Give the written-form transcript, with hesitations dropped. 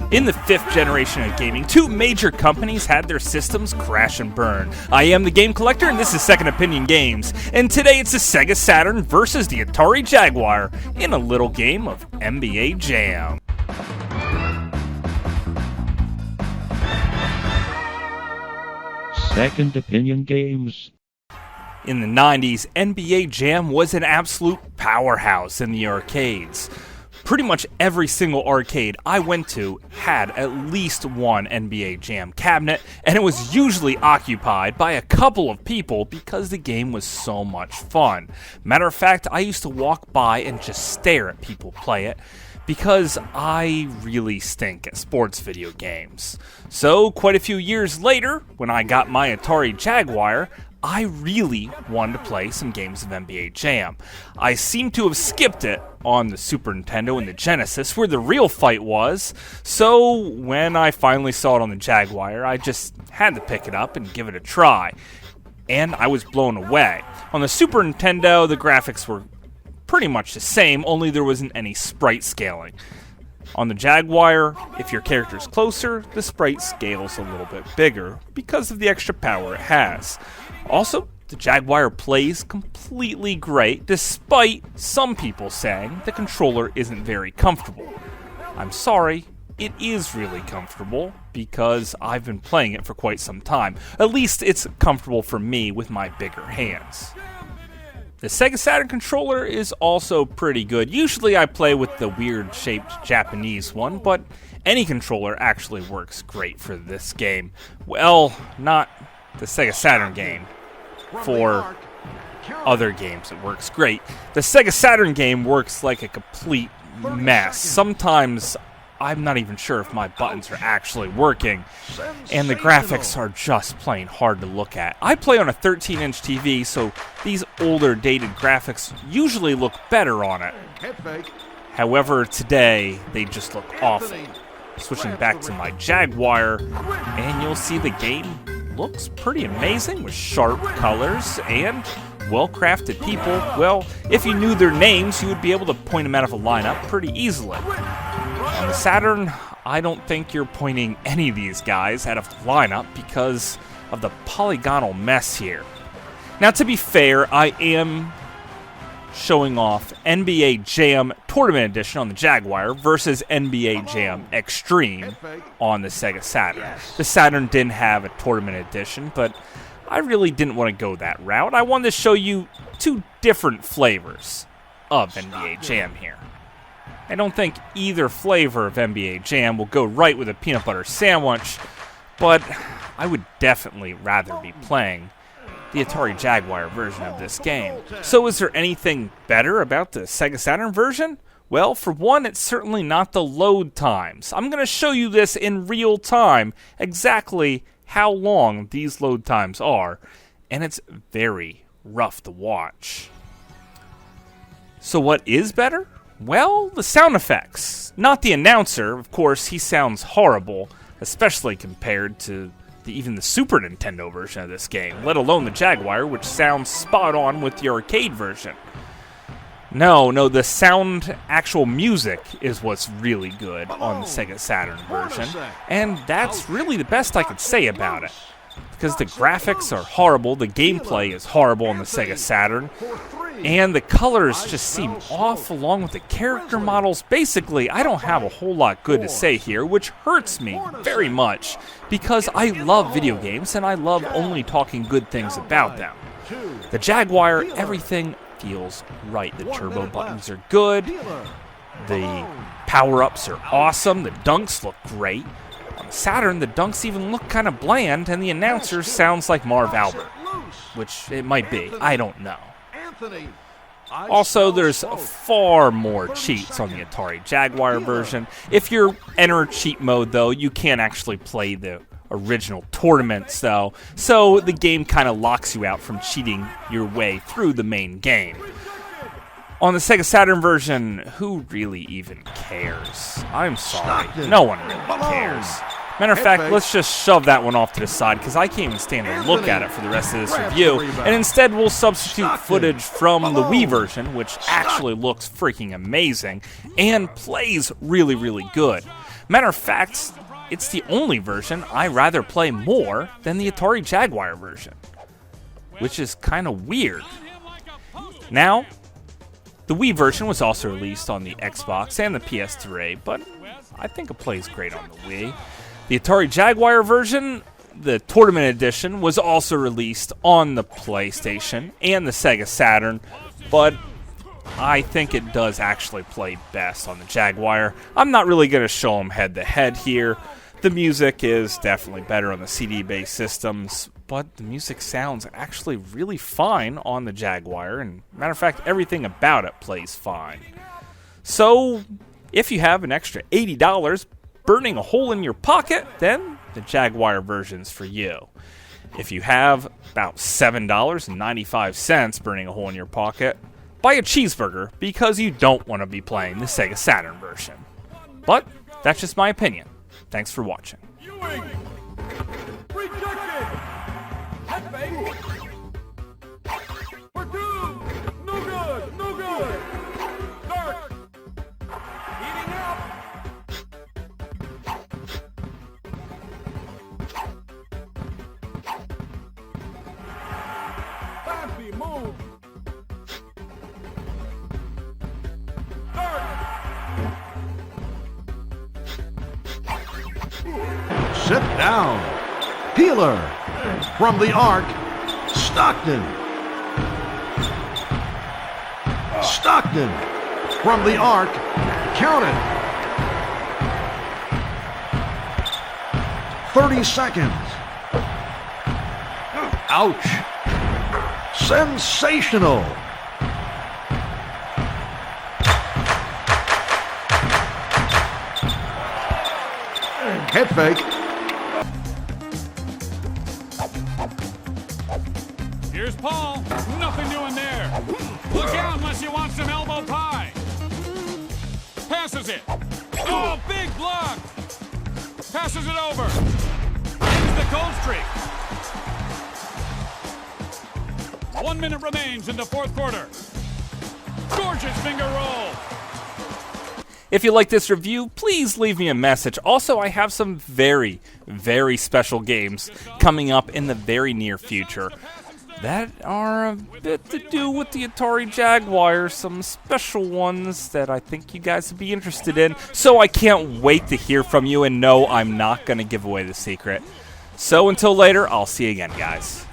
In the 5th generation of gaming, 2 major companies had their systems crash and burn. I am the Game Collector, and this is Second Opinion Games. And today it's the Sega Saturn versus the Atari Jaguar in a little game of NBA Jam. Second Opinion Games. In the 90s, NBA Jam was an absolute powerhouse in the arcades. Pretty much every single arcade I went to had at least one NBA Jam cabinet, and it was usually occupied by a couple of people because the game was so much fun. Matter of fact, I used to walk by and just stare at people play it because I really stink at sports video games. So, quite a few years later, when I got my Atari Jaguar, I really wanted to play some games of NBA Jam. I seem to have skipped it on the Super Nintendo and the Genesis, where the real fight was, so when I finally saw it on the Jaguar, I just had to pick it up and give it a try. And I was blown away. On the Super Nintendo, the graphics were pretty much the same, only there wasn't any sprite scaling. On the Jaguar, if your character's closer, the sprite scales a little bit bigger because of the extra power it has. Also, the Jaguar plays completely great, despite some people saying the controller isn't very comfortable. I'm sorry, it is really comfortable because I've been playing it for quite some time. At least it's comfortable for me with my bigger hands. The Sega Saturn controller is also pretty good. Usually I play with the weird-shaped Japanese one, but any controller actually works great for this game. Well, not the Sega Saturn game. For other games, it works great. The Sega Saturn game works like a complete mess. Sometimes I'm not even sure if my buttons are actually working, and the graphics are just plain hard to look at. I play on a 13-inch TV, so these older, dated graphics usually look better on it. However, today, they just look awful. Switching back to my Jaguar, and you'll see the game looks pretty amazing with sharp colors and well-crafted people. Well, if you knew their names, you would be able to point them out of a lineup pretty easily. On the Saturn, I don't think you're pointing any of these guys out of the lineup because of the polygonal mess here. Now, to be fair, I am showing off NBA Jam Tournament Edition on the Jaguar versus NBA Jam Extreme on the Sega Saturn. The Saturn didn't have a Tournament Edition, but I really didn't want to go that route. I wanted to show you 2 different flavors of NBA Jam here. I don't think either flavor of NBA Jam will go right with a peanut butter sandwich, but I would definitely rather be playing the Atari Jaguar version of this game. So is there anything better about the Sega Saturn version? Well, for one, it's certainly not the load times. I'm going to show you this in real time, exactly how long these load times are, and it's very rough to watch. So what is better? Well, the sound effects. Not the announcer, of course, he sounds horrible, especially compared to even the Super Nintendo version of this game, let alone the Jaguar, which sounds spot on with the arcade version. No, the sound, actual music is what's really good on the Sega Saturn version, and that's really the best I could say about it. Because the graphics are horrible, the gameplay is horrible on the Sega Saturn, and the colors just seem off along with the character models. Basically, I don't have a whole lot good to say here, which hurts me very much, because I love video games and I love only talking good things about them. The Jaguar, everything feels right. The turbo buttons are good, the power-ups are awesome, the dunks look great. On the Saturn, the dunks even look kind of bland, and the announcer sounds like Marv Albert, which it might be, I don't know. Also, there's far more cheats on the Atari Jaguar version. If you enter cheat mode, though, you can't actually play the original tournaments, though, so the game kind of locks you out from cheating your way through the main game. On the Sega Saturn version, who really even cares? I'm sorry, no one really cares. Matter of fact, let's just shove that one off to the side, because I can't even stand to look at it for the rest of this review, and instead we'll substitute footage from the Wii version, which actually looks freaking amazing, and plays really, really good. Matter of fact, it's the only version I rather play more than the Atari Jaguar version, which is kind of weird. Now, the Wii version was also released on the Xbox and the PS3, but I think it plays great on the Wii. The Atari Jaguar version, the Tournament Edition, was also released on the PlayStation and the Sega Saturn, but I think it does actually play best on the Jaguar. I'm not really going to show them head-to-head here. The music is definitely better on the CD-based systems, but the music sounds actually really fine on the Jaguar, and matter of fact, everything about it plays fine. So, if you have an extra $80 burning a hole in your pocket, then the Jaguar version's for you. If you have about $7.95 burning a hole in your pocket, buy a cheeseburger because you don't want to be playing the Sega Saturn version. But that's just my opinion. Thanks for watching. Rejected! Headbang! For two! No good! No good! Dark! Heating up! Happy move! Dark! Sit down. Peeler. From the arc, Stockton. Stockton. From the arc, count it. 30 seconds. Ouch. Sensational. Head fake. Here's Paul. Nothing doing there. Look out unless you want some elbow pie. Passes it. Oh, big block. Passes it over. Ends the cold streak. 1 minute remains in the fourth quarter. Gorgeous finger roll. If you like this review, please leave me a message. Also, I have some very, very special games coming up in the very near future that are a bit to do with the Atari Jaguar, some special ones that I think you guys would be interested in. So I can't wait to hear from you, and no, I'm not going to give away the secret. So until later, I'll see you again, guys.